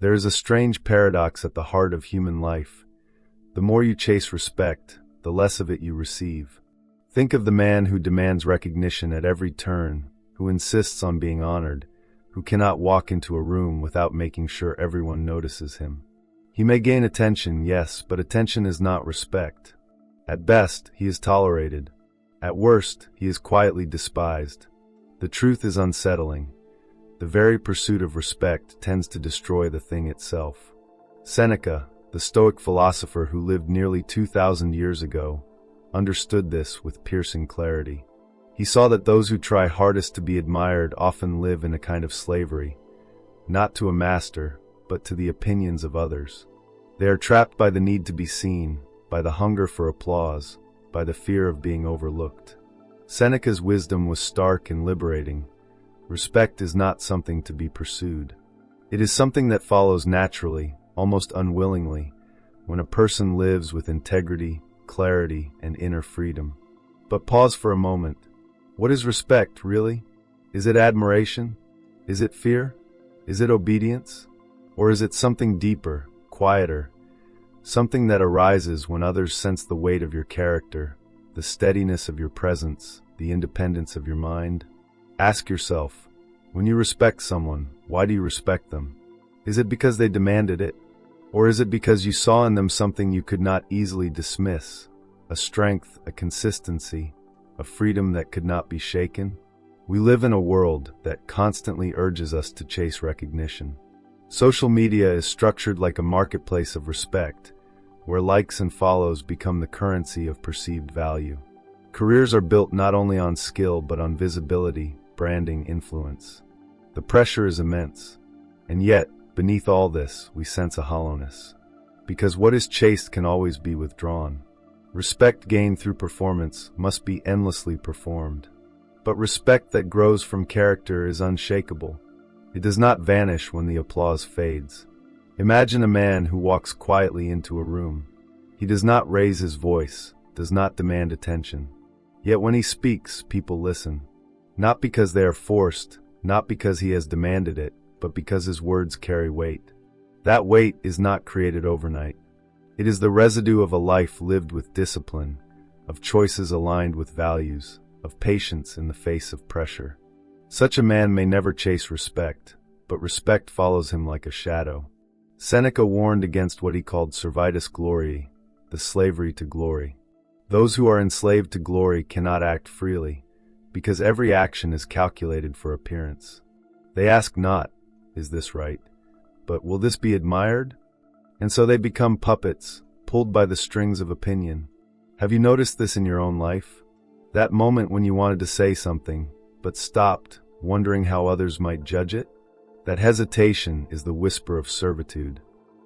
There is a strange paradox at the heart of human life. The more you chase respect, the less of it you receive. Think of the man who demands recognition at every turn, who insists on being honored, who cannot walk into a room without making sure everyone notices him. He may gain attention, yes, but attention is not respect. At best, he is tolerated. At worst, he is quietly despised. The truth is unsettling. The very pursuit of respect tends to destroy the thing itself. Seneca, the Stoic philosopher who lived nearly 2,000 years ago, understood this with piercing clarity. He saw that those who try hardest to be admired often live in a kind of slavery, not to a master, but to the opinions of others. They are trapped by the need to be seen, by the hunger for applause, by the fear of being overlooked. Seneca's wisdom was stark and liberating. Respect is not something to be pursued. It is something that follows naturally, almost unwillingly, when a person lives with integrity, clarity, and inner freedom. But pause for a moment. What is respect, really? Is it admiration? Is it fear? Is it obedience? Or is it something deeper, quieter, something that arises when others sense the weight of your character, the steadiness of your presence, the independence of your mind? Ask yourself, when you respect someone, why do you respect them? Is it because they demanded it? Or is it because you saw in them something you could not easily dismiss, a strength, a consistency, a freedom that could not be shaken? We live in a world that constantly urges us to chase recognition. Social media is structured like a marketplace of respect, where likes and follows become the currency of perceived value. Careers are built not only on skill but on visibility, branding, influence. The pressure is immense, and yet, beneath all this, we sense a hollowness. Because what is chased can always be withdrawn. Respect gained through performance must be endlessly performed. But respect that grows from character is unshakable. It does not vanish when the applause fades. Imagine a man who walks quietly into a room. He does not raise his voice, does not demand attention. Yet when he speaks, people listen. Not because they are forced, not because he has demanded it, but because his words carry weight. That weight is not created overnight. It is the residue of a life lived with discipline, of choices aligned with values, of patience in the face of pressure. Such a man may never chase respect, but respect follows him like a shadow. Seneca warned against what he called servidus gloriae, the slavery to glory. Those who are enslaved to glory cannot act freely, because every action is calculated for appearance. They ask not, is this right? But will this be admired? And so they become puppets, pulled by the strings of opinion. Have you noticed this in your own life? That moment when you wanted to say something, but stopped, wondering how others might judge it? That hesitation is the whisper of servitude.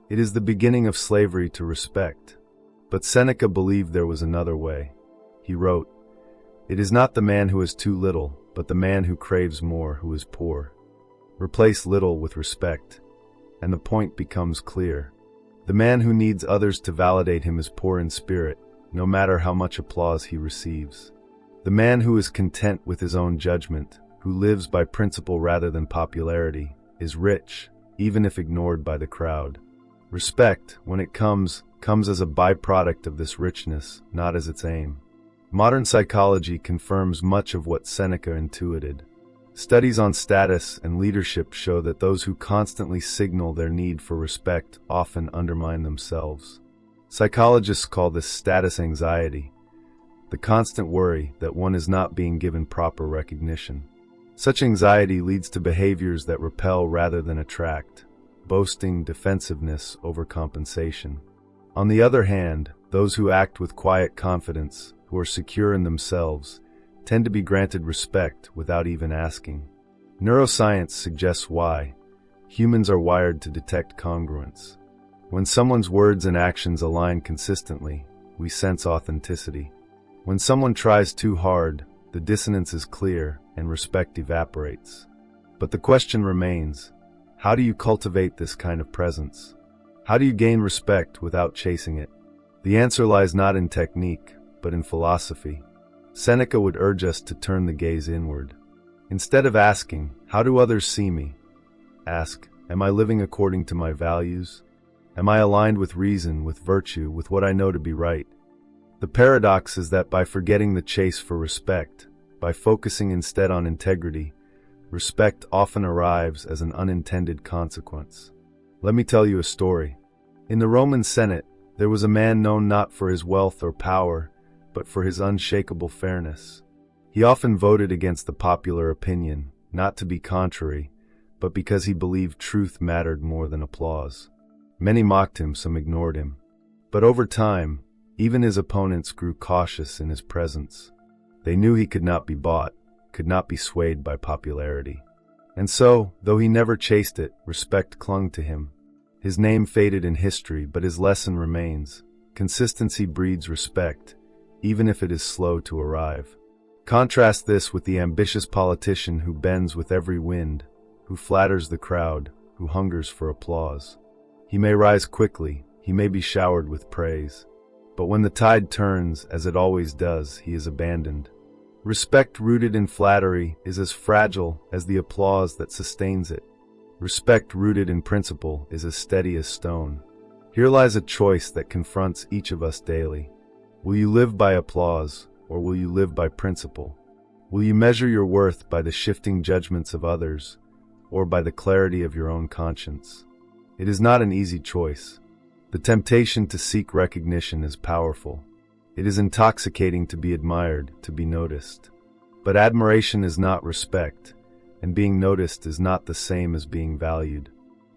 It is the beginning of slavery to respect. But Seneca believed there was another way. He wrote, "It is not the man who is too little, but the man who craves more who is poor." Replace little with respect, and the point becomes clear. The man who needs others to validate him is poor in spirit, no matter how much applause he receives. The man who is content with his own judgment, who lives by principle rather than popularity, is rich, even if ignored by the crowd. Respect, when it comes as a byproduct of this richness, not as its aim. Modern psychology confirms much of what Seneca intuited. Studies on status and leadership show that those who constantly signal their need for respect often undermine themselves. Psychologists call this status anxiety, the constant worry that one is not being given proper recognition. Such anxiety leads to behaviors that repel rather than attract, boasting, defensiveness, overcompensation. On the other hand, those who act with quiet confidence, who are secure in themselves, tend to be granted respect without even asking. Neuroscience suggests why. Humans are wired to detect congruence. When someone's words and actions align consistently, we sense authenticity. When someone tries too hard, the dissonance is clear and respect evaporates. But the question remains, how do you cultivate this kind of presence? How do you gain respect without chasing it? The answer lies not in technique, but in philosophy. Seneca would urge us to turn the gaze inward. Instead of asking, how do others see me? Ask, Am I living according to my values? Am I aligned with reason, with virtue, with what I know to be right? The paradox is that by forgetting the chase for respect, by focusing instead on integrity, respect often arrives as an unintended consequence. Let me tell you a story. In the Roman Senate, there was a man known not for his wealth or power, but for his unshakable fairness. He often voted against the popular opinion, not to be contrary, but because he believed truth mattered more than applause. Many mocked him, some ignored him. But over time, even his opponents grew cautious in his presence. They knew he could not be bought, could not be swayed by popularity. And so, though he never chased it, respect clung to him. His name faded in history, but his lesson remains. Consistency breeds respect, even if it is slow to arrive. Contrast this with the ambitious politician who bends with every wind, who flatters the crowd, who hungers for applause. He may rise quickly, he may be showered with praise, but when the tide turns, as it always does, he is abandoned. Respect rooted in flattery is as fragile as the applause that sustains it. Respect rooted in principle is as steady as stone. Here lies a choice that confronts each of us daily. Will you live by applause, or will you live by principle? Will you measure your worth by the shifting judgments of others, or by the clarity of your own conscience? It is not an easy choice. The temptation to seek recognition is powerful. It is intoxicating to be admired, to be noticed. But admiration is not respect, and being noticed is not the same as being valued.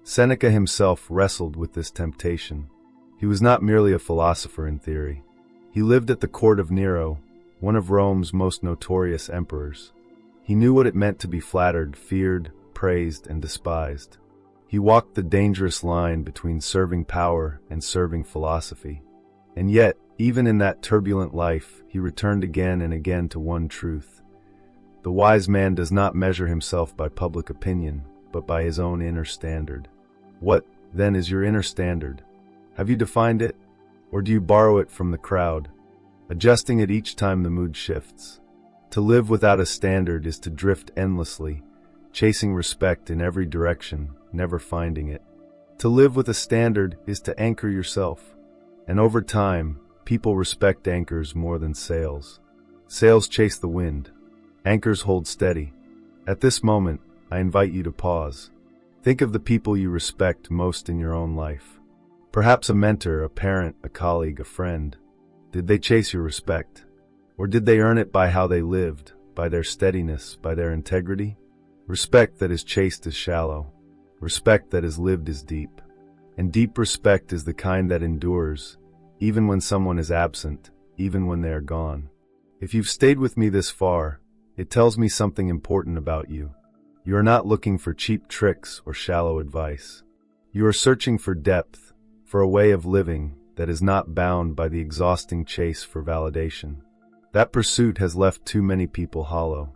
Seneca himself wrestled with this temptation. He was not merely a philosopher in theory. He lived at the court of Nero, one of Rome's most notorious emperors. He knew what it meant to be flattered, feared, praised, and despised. He walked the dangerous line between serving power and serving philosophy. And yet, even in that turbulent life, he returned again and again to one truth. The wise man does not measure himself by public opinion, but by his own inner standard. What, then, is your inner standard? Have you defined it? Or do you borrow it from the crowd, adjusting it each time the mood shifts? To live without a standard is to drift endlessly, chasing respect in every direction, never finding it. To live with a standard is to anchor yourself. And over time, people respect anchors more than sails. Sails chase the wind. Anchors hold steady. At this moment, I invite you to pause. Think of the people you respect most in your own life. Perhaps a mentor, a parent, a colleague, a friend. Did they chase your respect? Or did they earn it by how they lived, by their steadiness, by their integrity? Respect that is chased is shallow. Respect that is lived is deep. And deep respect is the kind that endures, even when someone is absent, even when they are gone. If you've stayed with me this far, it tells me something important about you. You are not looking for cheap tricks or shallow advice. You are searching for depth, for a way of living that is not bound by the exhausting chase for validation. That pursuit has left too many people hollow.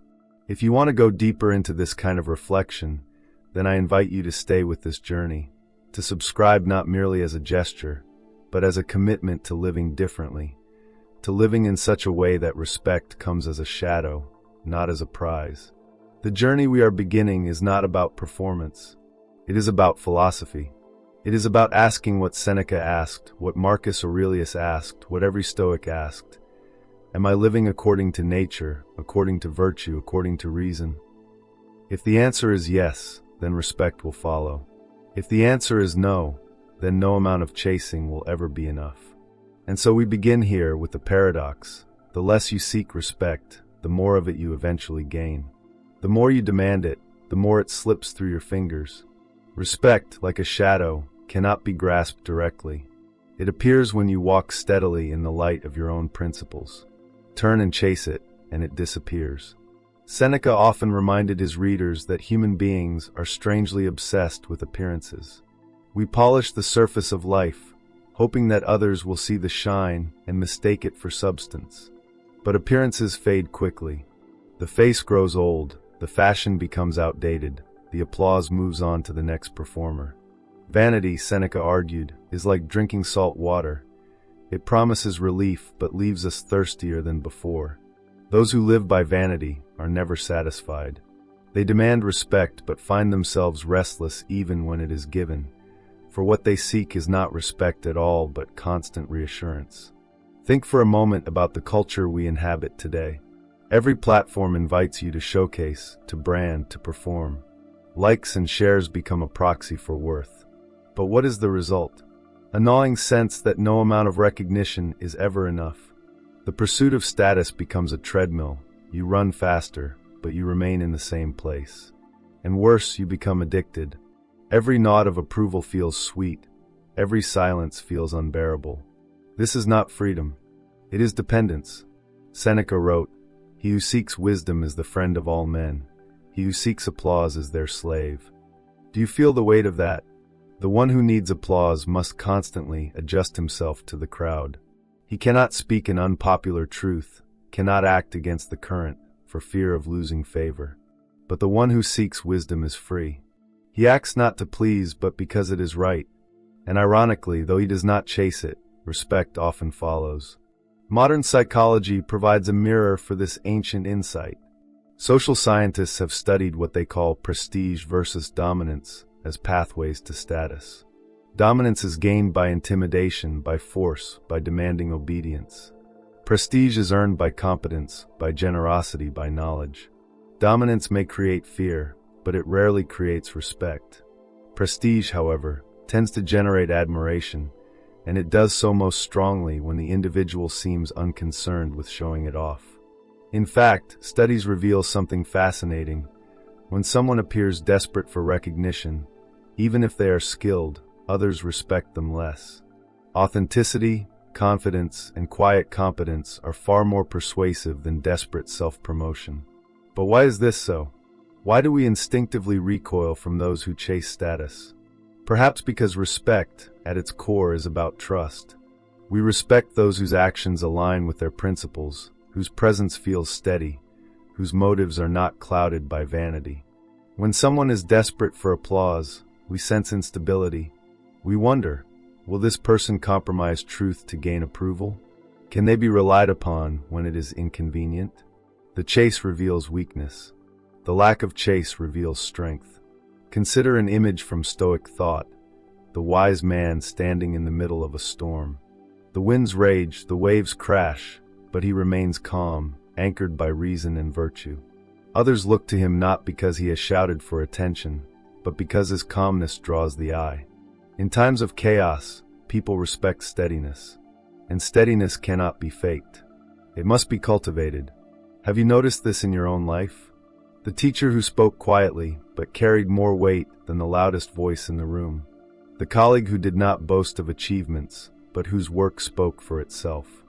If you want to go deeper into this kind of reflection, then I invite you to stay with this journey, to subscribe not merely as a gesture, but as a commitment to living differently, to living in such a way that respect comes as a shadow, not as a prize. The journey we are beginning is not about performance. It is about philosophy. It is about asking what Seneca asked, what Marcus Aurelius asked, what every Stoic asked. Am I living according to nature, according to virtue, according to reason? If the answer is yes, then respect will follow. If the answer is no, then no amount of chasing will ever be enough. And so we begin here with the paradox. The less you seek respect, the more of it you eventually gain. The more you demand it, the more it slips through your fingers. Respect, like a shadow, cannot be grasped directly. It appears when you walk steadily in the light of your own principles. Turn and chase it, and it disappears. Seneca often reminded his readers that human beings are strangely obsessed with appearances. We polish the surface of life, hoping that others will see the shine and mistake it for substance. But appearances fade quickly. The face grows old, the fashion becomes outdated, the applause moves on to the next performer. Vanity, Seneca argued, is like drinking salt water. It promises relief but leaves us thirstier than before. Those who live by vanity are never satisfied. They demand respect but find themselves restless even when it is given, for what they seek is not respect at all but constant reassurance. Think for a moment about the culture we inhabit today. Every platform invites you to showcase, to brand, to perform. Likes and shares become a proxy for worth. But what is the result? A gnawing sense that no amount of recognition is ever enough. The pursuit of status becomes a treadmill. You run faster, but you remain in the same place. And worse, you become addicted. Every nod of approval feels sweet. Every silence feels unbearable. This is not freedom. It is dependence. Seneca wrote, "He who seeks wisdom is the friend of all men. He who seeks applause is their slave." Do you feel the weight of that? The one who needs applause must constantly adjust himself to the crowd. He cannot speak an unpopular truth, cannot act against the current, for fear of losing favor. But the one who seeks wisdom is free. He acts not to please, but because it is right. And ironically, though he does not chase it, respect often follows. Modern psychology provides a mirror for this ancient insight. Social scientists have studied what they call prestige versus dominance as pathways to status. Dominance is gained by intimidation, by force, by demanding obedience. Prestige is earned by competence, by generosity, by knowledge. Dominance may create fear, but it rarely creates respect. Prestige, however, tends to generate admiration, and it does so most strongly when the individual seems unconcerned with showing it off. In fact, studies reveal something fascinating. When someone appears desperate for recognition, even if they are skilled, others respect them less. Authenticity, confidence, and quiet competence are far more persuasive than desperate self-promotion. But why is this so? Why do we instinctively recoil from those who chase status? Perhaps because respect, at its core, is about trust. We respect those whose actions align with their principles, whose presence feels steady, whose motives are not clouded by vanity. When someone is desperate for applause, we sense instability. We wonder, will this person compromise truth to gain approval? Can they be relied upon when it is inconvenient? The chase reveals weakness. The lack of chase reveals strength. Consider an image from Stoic thought, the wise man standing in the middle of a storm. The winds rage, the waves crash, but he remains calm, anchored by reason and virtue. Others look to him not because he has shouted for attention, but because his calmness draws the eye. In times of chaos, people respect steadiness, and steadiness cannot be faked. It must be cultivated. Have you noticed this in your own life? The teacher who spoke quietly, but carried more weight than the loudest voice in the room. The colleague who did not boast of achievements, but whose work spoke for itself.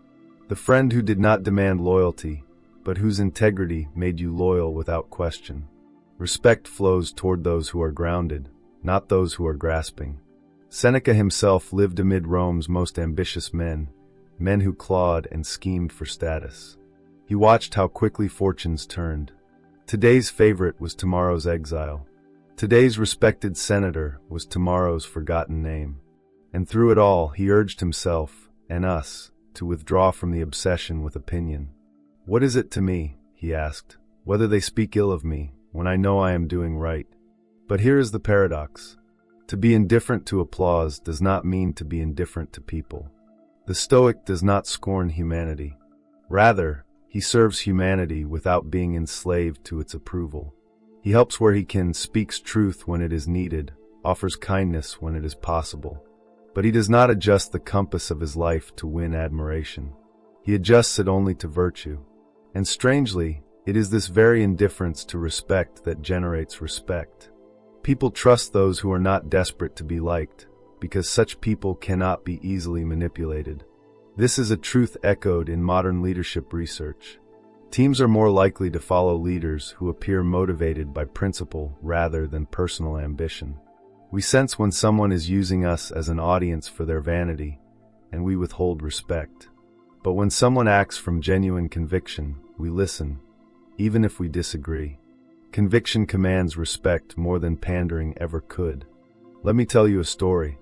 The friend who did not demand loyalty, but whose integrity made you loyal without question. Respect flows toward those who are grounded, not those who are grasping. Seneca himself lived amid Rome's most ambitious men, men who clawed and schemed for status. He watched how quickly fortunes turned. Today's favorite was tomorrow's exile. Today's respected senator was tomorrow's forgotten name. And through it all, he urged himself, and us, to withdraw from the obsession with opinion. What is it to me, he asked, whether they speak ill of me, when I know I am doing right? But here is the paradox. To be indifferent to applause does not mean to be indifferent to people. The Stoic does not scorn humanity. Rather, he serves humanity without being enslaved to its approval. He helps where he can, speaks truth when it is needed, offers kindness when it is possible. But he does not adjust the compass of his life to win admiration. He adjusts it only to virtue. And strangely, it is this very indifference to respect that generates respect. People trust those who are not desperate to be liked, because such people cannot be easily manipulated. This is a truth echoed in modern leadership research. Teams are more likely to follow leaders who appear motivated by principle rather than personal ambition. We sense when someone is using us as an audience for their vanity, and we withhold respect. But when someone acts from genuine conviction, we listen, even if we disagree. Conviction commands respect more than pandering ever could. Let me tell you a story.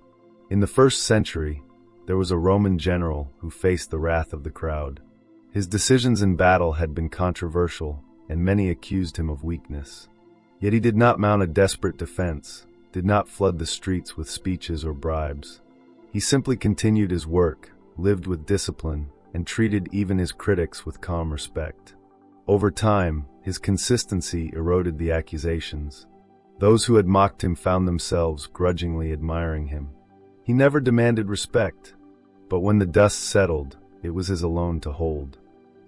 In the 1st century, there was a Roman general who faced the wrath of the crowd. His decisions in battle had been controversial, and many accused him of weakness. Yet he did not mount a desperate defense, did not flood the streets with speeches or bribes. He simply continued his work, lived with discipline, and treated even his critics with calm respect. Over time, his consistency eroded the accusations. Those who had mocked him found themselves grudgingly admiring him. He never demanded respect, but when the dust settled, it was his alone to hold.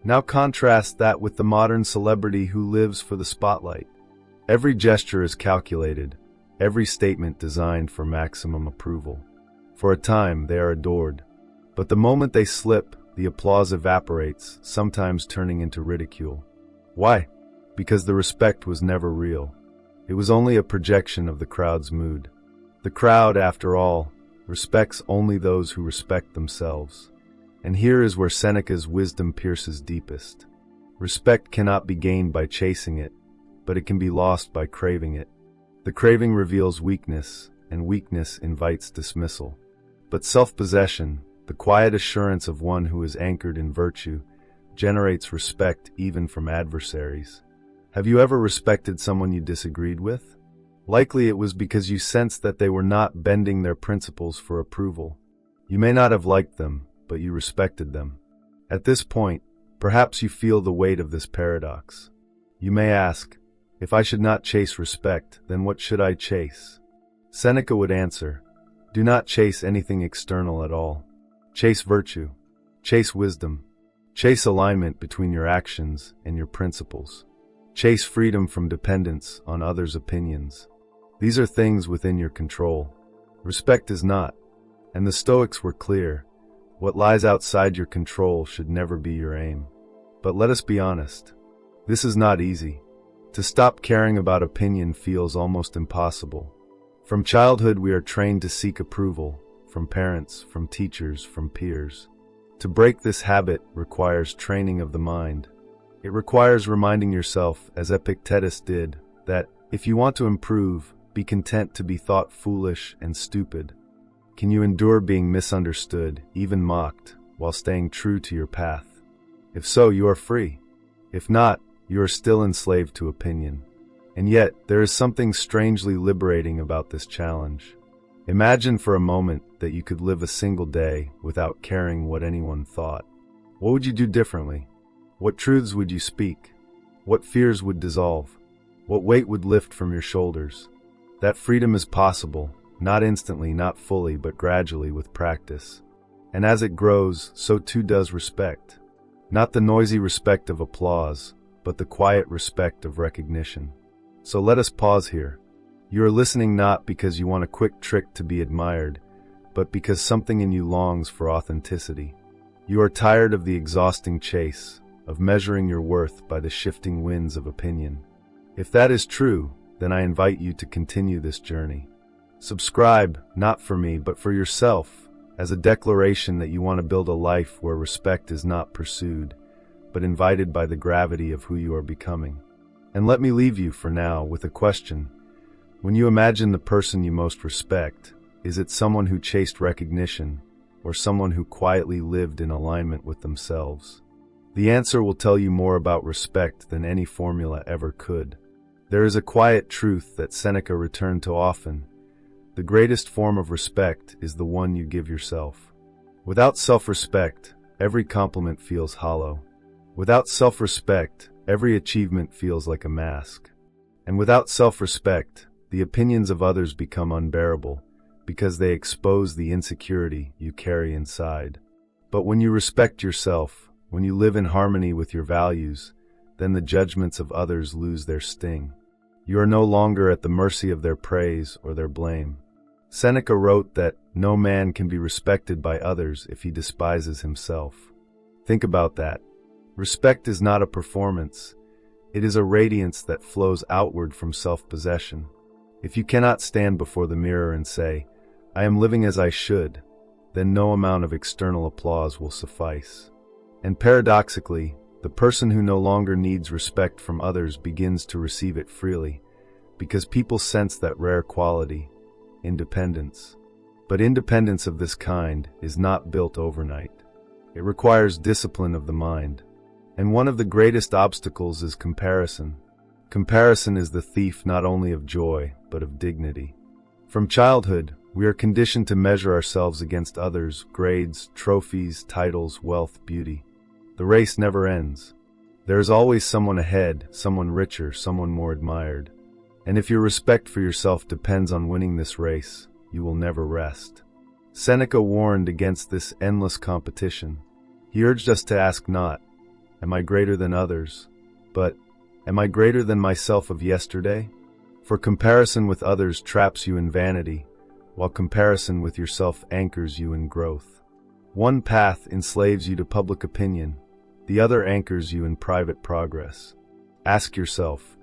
Now contrast that with the modern celebrity who lives for the spotlight. Every gesture is calculated, every statement designed for maximum approval. For a time, they are adored, but the moment they slip, the applause evaporates, sometimes turning into ridicule. Why? Because the respect was never real. It was only a projection of the crowd's mood. The crowd, after all, respects only those who respect themselves. And here is where Seneca's wisdom pierces deepest. Respect cannot be gained by chasing it, but it can be lost by craving it. The craving reveals weakness, and weakness invites dismissal. But self-possession, the quiet assurance of one who is anchored in virtue, generates respect even from adversaries. Have you ever respected someone you disagreed with? Likely it was because you sensed that they were not bending their principles for approval. You may not have liked them, but you respected them. At this point, perhaps you feel the weight of this paradox. You may ask, if I should not chase respect, then what should I chase? Seneca would answer, do not chase anything external at all. Chase virtue. Chase wisdom. Chase alignment between your actions and your principles. Chase freedom from dependence on others' opinions. These are things within your control. Respect is not. And the Stoics were clear. What lies outside your control should never be your aim. But let us be honest. This is not easy. To stop caring about opinion feels almost impossible. From childhood we are trained to seek approval, from parents, from teachers, from peers. To break this habit requires training of the mind. It requires reminding yourself, as Epictetus did, that if you want to improve, be content to be thought foolish and stupid. Can you endure being misunderstood, even mocked, while staying true to your path? If so, you are free. If not, you are still enslaved to opinion. And yet, there is something strangely liberating about this challenge. Imagine for a moment that you could live a single day without caring what anyone thought. What would you do differently? What truths would you speak? What fears would dissolve? What weight would lift from your shoulders? That freedom is possible, not instantly, not fully, but gradually with practice. And as it grows, so too does respect. Not the noisy respect of applause, but the quiet respect of recognition. So let us pause here. You are listening not because you want a quick trick to be admired, but because something in you longs for authenticity. You are tired of the exhausting chase, of measuring your worth by the shifting winds of opinion. If that is true, then I invite you to continue this journey. Subscribe, not for me, but for yourself, as a declaration that you want to build a life where respect is not pursued, but invited by the gravity of who you are becoming. And let me leave you for now with a question. When you imagine the person you most respect, is it someone who chased recognition, or someone who quietly lived in alignment with themselves? The answer will tell you more about respect than any formula ever could. There is a quiet truth that Seneca returned to often. The greatest form of respect is the one you give yourself. Without self-respect, every compliment feels hollow. Without self-respect, every achievement feels like a mask. And without self-respect, the opinions of others become unbearable, because they expose the insecurity you carry inside. But when you respect yourself, when you live in harmony with your values, then the judgments of others lose their sting. You are no longer at the mercy of their praise or their blame. Seneca wrote that no man can be respected by others if he despises himself. Think about that. Respect is not a performance. It is a radiance that flows outward from self-possession. If you cannot stand before the mirror and say, "I am living as I should," then no amount of external applause will suffice. And paradoxically, the person who no longer needs respect from others begins to receive it freely, because people sense that rare quality, independence. But independence of this kind is not built overnight. It requires discipline of the mind. And one of the greatest obstacles is comparison. Comparison is the thief not only of joy, but of dignity. From childhood, we are conditioned to measure ourselves against others, grades, trophies, titles, wealth, beauty. The race never ends. There is always someone ahead, someone richer, someone more admired. And if your respect for yourself depends on winning this race, you will never rest. Seneca warned against this endless competition. He urged us to ask not, am I greater than others, but am I greater than myself of yesterday? For comparison with others traps you in vanity, while comparison with yourself anchors you in growth. One path enslaves you to public opinion, the other anchors you in private progress. Ask yourself,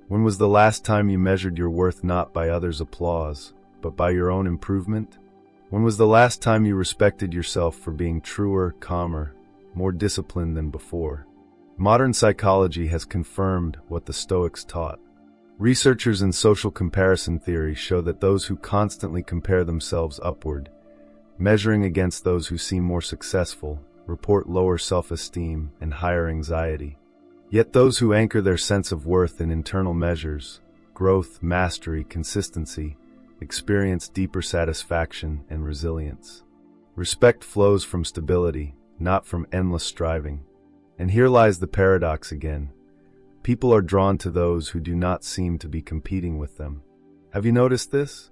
when was the last time you measured your worth not by others' applause, but by your own improvement? When was the last time you respected yourself for being truer, calmer, more disciplined than before? Modern psychology has confirmed what the Stoics taught. Researchers in social comparison theory show that those who constantly compare themselves upward, measuring against those who seem more successful, report lower self-esteem and higher anxiety. Yet those who anchor their sense of worth in internal measures, growth, mastery, consistency, experience deeper satisfaction and resilience. Respect flows from stability, not from endless striving. And here lies the paradox again. People are drawn to those who do not seem to be competing with them. Have you noticed this?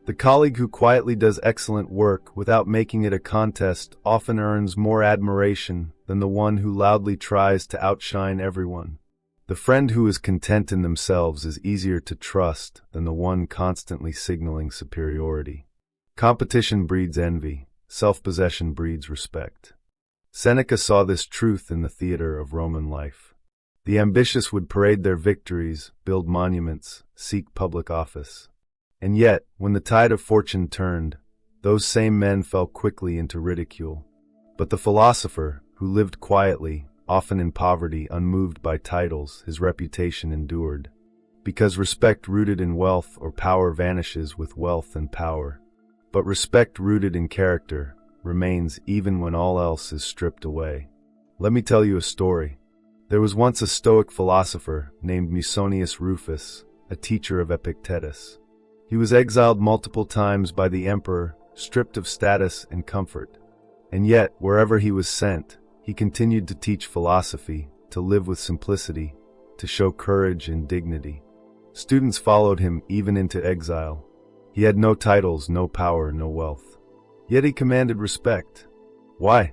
The colleague who quietly does excellent work without making it a contest often earns more admiration than the one who loudly tries to outshine everyone. The friend who is content in themselves is easier to trust than the one constantly signaling superiority. Competition breeds envy. Self-possession breeds respect. Seneca saw this truth in the theater of Roman life. The ambitious would parade their victories, build monuments, seek public office. And yet, when the tide of fortune turned, those same men fell quickly into ridicule. But the philosopher, who lived quietly, often in poverty, unmoved by titles, his reputation endured. Because respect rooted in wealth or power vanishes with wealth and power. But respect rooted in character remains even when all else is stripped away. Let me tell you a story. There was once a Stoic philosopher named Musonius Rufus, a teacher of Epictetus. He was exiled multiple times by the emperor, stripped of status and comfort. And yet, wherever he was sent, he continued to teach philosophy, to live with simplicity, to show courage and dignity. Students followed him even into exile. He had no titles, no power, no wealth. Yet he commanded respect. Why?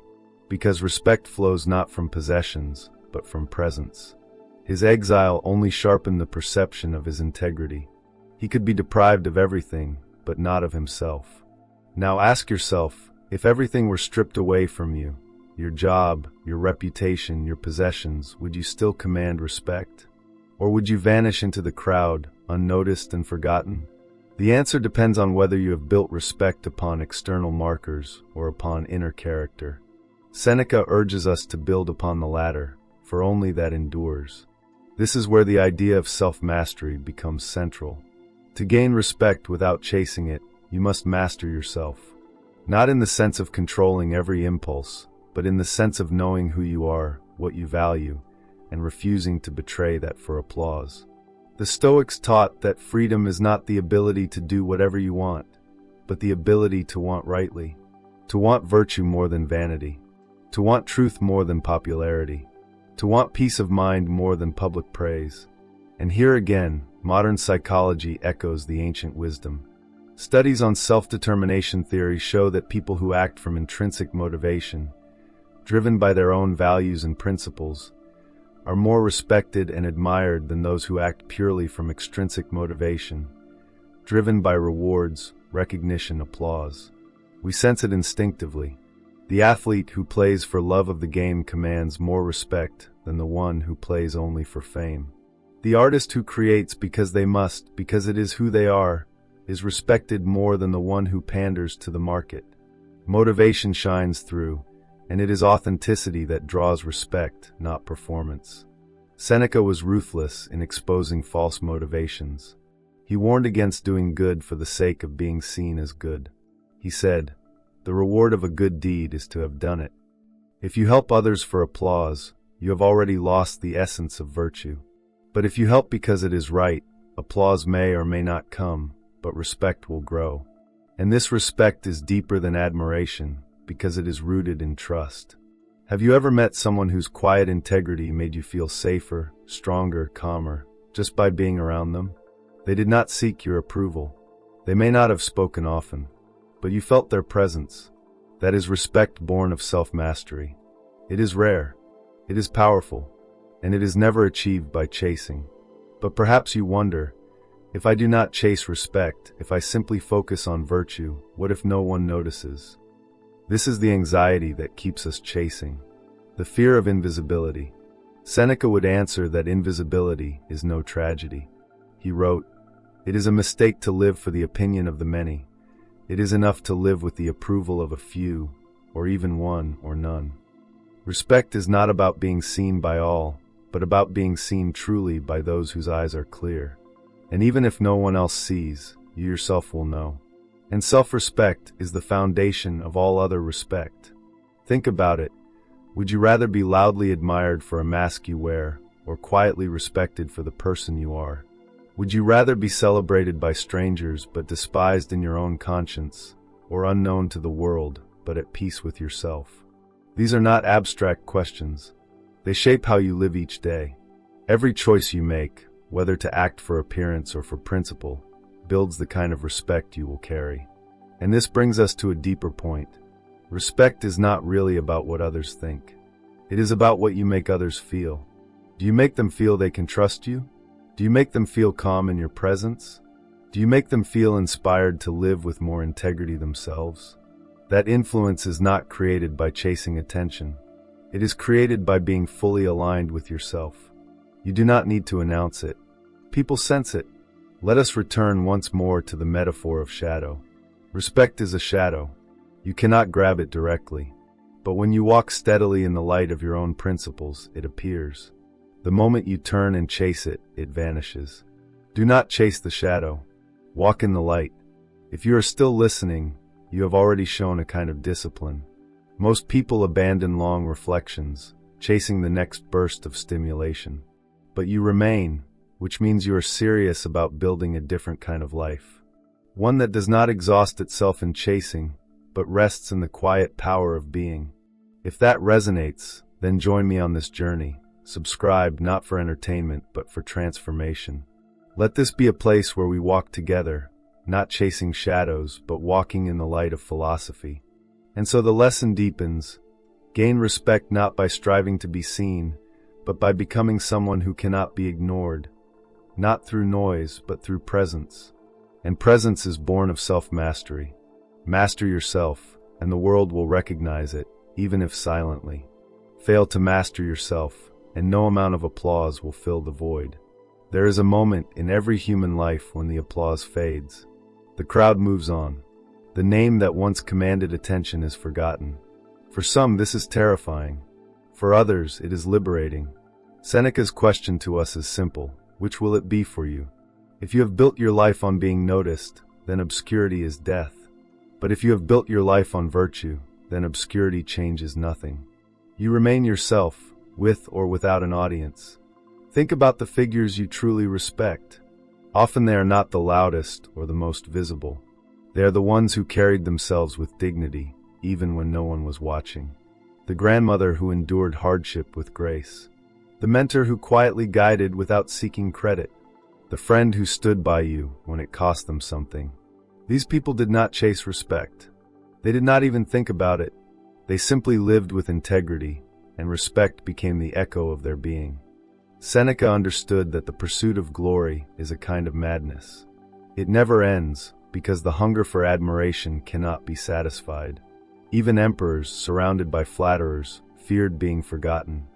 Because respect flows not from possessions, but from presence. His exile only sharpened the perception of his integrity. He could be deprived of everything, but not of himself. Now ask yourself, if everything were stripped away from you, your job, your reputation, your possessions, would you still command respect? Or would you vanish into the crowd, unnoticed and forgotten? The answer depends on whether you have built respect upon external markers or upon inner character. Seneca urges us to build upon the latter, for only that endures. This is where the idea of self-mastery becomes central. To gain respect without chasing it, you must master yourself. Not in the sense of controlling every impulse, but in the sense of knowing who you are, what you value, and refusing to betray that for applause. The Stoics taught that freedom is not the ability to do whatever you want, but the ability to want rightly, to want virtue more than vanity, to want truth more than popularity, to want peace of mind more than public praise. And here again, modern psychology echoes the ancient wisdom. Studies on self-determination theory show that people who act from intrinsic motivation, driven by their own values and principles, are more respected and admired than those who act purely from extrinsic motivation, driven by rewards, recognition, applause. We sense it instinctively. The athlete who plays for love of the game commands more respect than the one who plays only for fame. The artist who creates because they must, because it is who they are, is respected more than the one who panders to the market. Motivation shines through, and it is authenticity that draws respect, not performance. Seneca was ruthless in exposing false motivations. He warned against doing good for the sake of being seen as good. He said, "The reward of a good deed is to have done it." If you help others for applause, you have already lost the essence of virtue. But if you help because it is right, applause may or may not come, but respect will grow. And this respect is deeper than admiration, because it is rooted in trust. Have you ever met someone whose quiet integrity made you feel safer, stronger, calmer, just by being around them? They did not seek your approval. They may not have spoken often, but you felt their presence. That is respect born of self-mastery. It is rare, it is powerful, and it is never achieved by chasing. But perhaps you wonder, if I do not chase respect, if I simply focus on virtue, what if no one notices? This is the anxiety that keeps us chasing. The fear of invisibility. Seneca would answer that invisibility is no tragedy. He wrote, "It is a mistake to live for the opinion of the many. It is enough to live with the approval of a few, or even one or none." Respect is not about being seen by all, but about being seen truly by those whose eyes are clear. And even if no one else sees, you yourself will know. And self-respect is the foundation of all other respect. Think about it. Would you rather be loudly admired for a mask you wear, or quietly respected for the person you are? Would you rather be celebrated by strangers but despised in your own conscience, or unknown to the world but at peace with yourself? These are not abstract questions. They shape how you live each day. Every choice you make, whether to act for appearance or for principle, builds the kind of respect you will carry. And this brings us to a deeper point. Respect is not really about what others think. It is about what you make others feel. Do you make them feel they can trust you? Do you make them feel calm in your presence? Do you make them feel inspired to live with more integrity themselves? That influence is not created by chasing attention. It is created by being fully aligned with yourself. You do not need to announce it. People sense it. Let us return once more to the metaphor of shadow. Respect is a shadow. You cannot grab it directly. But when you walk steadily in the light of your own principles, it appears. The moment you turn and chase it, it vanishes. Do not chase the shadow. Walk in the light. If you are still listening, you have already shown a kind of discipline. Most people abandon long reflections, chasing the next burst of stimulation. But you remain, which means you are serious about building a different kind of life. One that does not exhaust itself in chasing, but rests in the quiet power of being. If that resonates, then join me on this journey. Subscribe not for entertainment, but for transformation. Let this be a place where we walk together, not chasing shadows, but walking in the light of philosophy. And so the lesson deepens. Gain respect not by striving to be seen, but by becoming someone who cannot be ignored. Not through noise, but through presence. And presence is born of self-mastery. Master yourself, and the world will recognize it, even if silently. Fail to master yourself, and no amount of applause will fill the void. There is a moment in every human life when the applause fades. The crowd moves on. The name that once commanded attention is forgotten. For some, this is terrifying. For others, it is liberating. Seneca's question to us is simple. Which will it be for you? If you have built your life on being noticed, then obscurity is death. But if you have built your life on virtue, then obscurity changes nothing. You remain yourself, with or without an audience. Think about the figures you truly respect. Often they are not the loudest or the most visible. They are the ones who carried themselves with dignity, even when no one was watching. The grandmother who endured hardship with grace. The mentor who quietly guided without seeking credit. The friend who stood by you when it cost them something. These people did not chase respect. They did not even think about it. They simply lived with integrity, and respect became the echo of their being. Seneca understood that the pursuit of glory is a kind of madness. It never ends, because the hunger for admiration cannot be satisfied. Even emperors, surrounded by flatterers, feared being forgotten.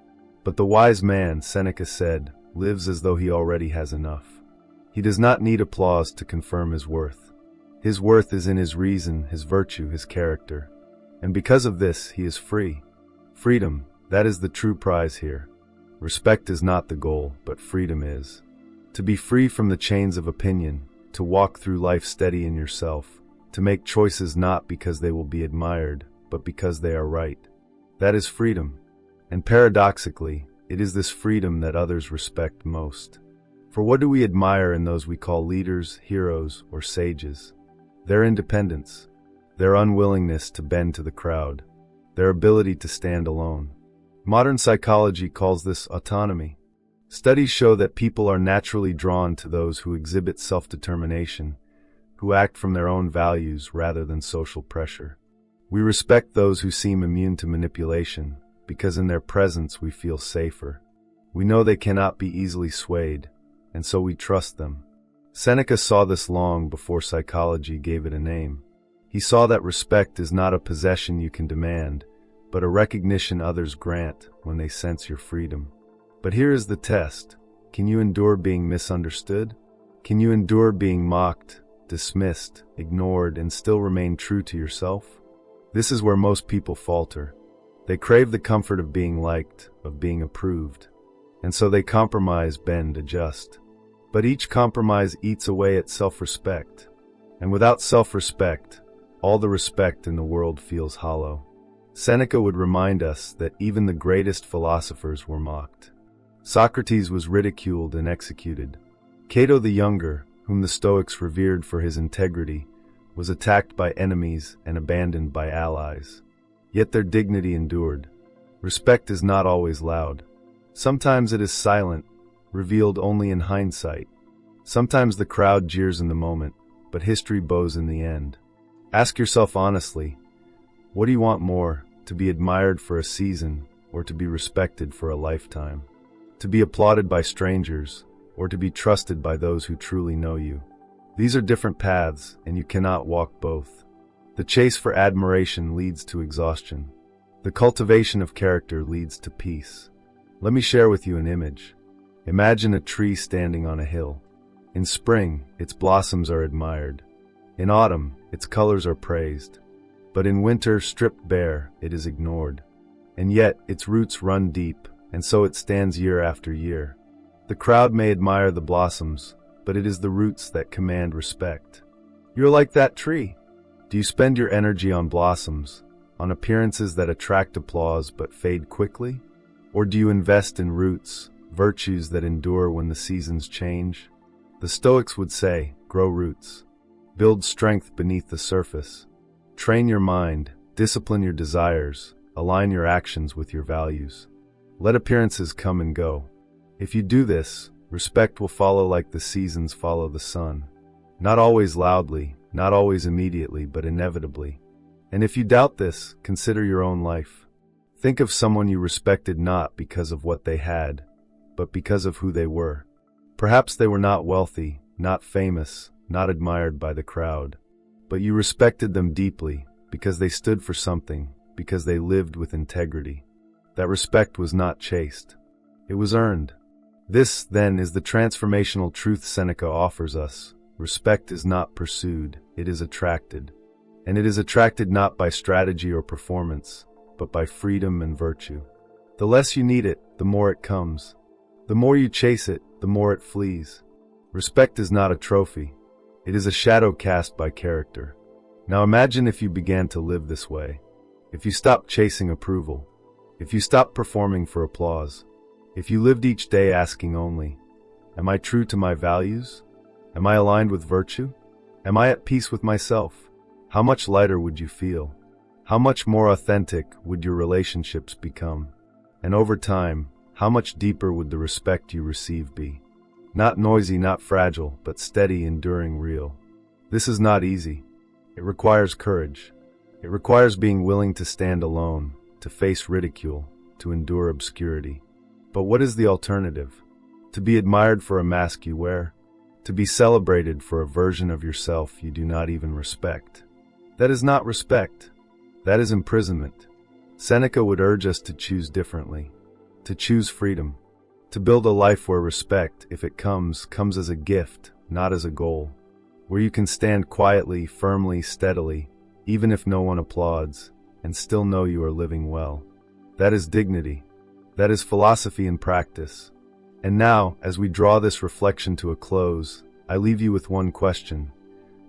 But the wise man, Seneca said, lives as though he already has enough. He does not need applause to confirm his worth. His worth is in his reason, his virtue, his character. And because of this, he is free. Freedom, that is the true prize here. Respect is not the goal, but freedom is. To be free from the chains of opinion, to walk through life steady in yourself, to make choices not because they will be admired, but because they are right. That is freedom. And paradoxically, it is this freedom that others respect most. For what do we admire in those we call leaders, heroes, or sages? Their independence, their unwillingness to bend to the crowd, their ability to stand alone. Modern psychology calls this autonomy. Studies show that people are naturally drawn to those who exhibit self-determination, who act from their own values rather than social pressure. We respect those who seem immune to manipulation, because in their presence we feel safer. We know they cannot be easily swayed, and so we trust them. Seneca saw this long before psychology gave it a name. He saw that respect is not a possession you can demand, but a recognition others grant when they sense your freedom. But here is the test. Can you endure being misunderstood? Can you endure being mocked, dismissed, ignored, and still remain true to yourself? This is where most people falter. They crave the comfort of being liked, of being approved. And so they compromise, bend, adjust. But each compromise eats away at self-respect. And without self-respect, all the respect in the world feels hollow. Seneca would remind us that even the greatest philosophers were mocked. Socrates was ridiculed and executed. Cato the Younger, whom the Stoics revered for his integrity, was attacked by enemies and abandoned by allies. Yet their dignity endured. Respect is not always loud. Sometimes it is silent, revealed only in hindsight. Sometimes the crowd jeers in the moment, but history bows in the end. Ask yourself honestly, what do you want more, to be admired for a season, or to be respected for a lifetime? To be applauded by strangers, or to be trusted by those who truly know you? These are different paths, and you cannot walk both. The chase for admiration leads to exhaustion. The cultivation of character leads to peace. Let me share with you an image. Imagine a tree standing on a hill. In spring, its blossoms are admired. In autumn, its colors are praised. But in winter, stripped bare, it is ignored. And yet, its roots run deep, and so it stands year after year. The crowd may admire the blossoms, but it is the roots that command respect. You're like that tree. Do you spend your energy on blossoms, on appearances that attract applause but fade quickly? Or do you invest in roots, virtues that endure when the seasons change? The Stoics would say, grow roots. Build strength beneath the surface. Train your mind, discipline your desires, align your actions with your values. Let appearances come and go. If you do this, respect will follow like the seasons follow the sun. Not always loudly, not always immediately, but inevitably. And if you doubt this, consider your own life. Think of someone you respected not because of what they had, but because of who they were. Perhaps they were not wealthy, not famous, not admired by the crowd. But you respected them deeply because they stood for something, because they lived with integrity. That respect was not chased. It was earned. This, then, is the transformational truth Seneca offers us. Respect is not pursued, it is attracted. And it is attracted not by strategy or performance, but by freedom and virtue. The less you need it, the more it comes. The more you chase it, the more it flees. Respect is not a trophy. It is a shadow cast by character. Now imagine if you began to live this way. If you stopped chasing approval. If you stopped performing for applause. If you lived each day asking only, am I true to my values? Am I aligned with virtue? Am I at peace with myself? How much lighter would you feel? How much more authentic would your relationships become? And over time, how much deeper would the respect you receive be? Not noisy, not fragile, but steady, enduring, real. This is not easy. It requires courage. It requires being willing to stand alone, to face ridicule, to endure obscurity. But what is the alternative? To be admired for a mask you wear? To be celebrated for a version of yourself you do not even respect? That is not respect. That is imprisonment. Seneca would urge us to choose differently. To choose freedom. To build a life where respect, if it comes as a gift, not as a goal. Where you can stand quietly, firmly, steadily, even if no one applauds, and still know you are living well. That is dignity. That is philosophy in practice. And now, as we draw this reflection to a close, I leave you with one question.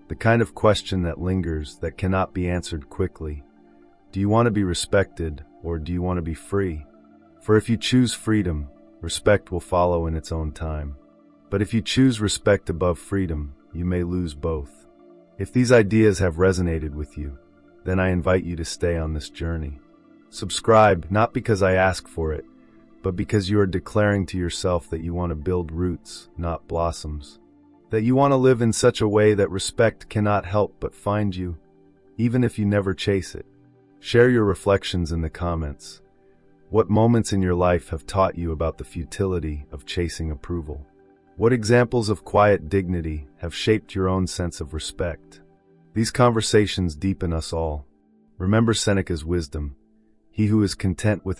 The kind of question that lingers, that cannot be answered quickly. Do you want to be respected, or do you want to be free? For if you choose freedom, respect will follow in its own time. But if you choose respect above freedom, you may lose both. If these ideas have resonated with you, then I invite you to stay on this journey. Subscribe, not because I ask for it, but because you are declaring to yourself that you want to build roots, not blossoms. That you want to live in such a way that respect cannot help but find you, even if you never chase it. Share your reflections in the comments. What moments in your life have taught you about the futility of chasing approval? What examples of quiet dignity have shaped your own sense of respect? These conversations deepen us all. Remember Seneca's wisdom. He who is content with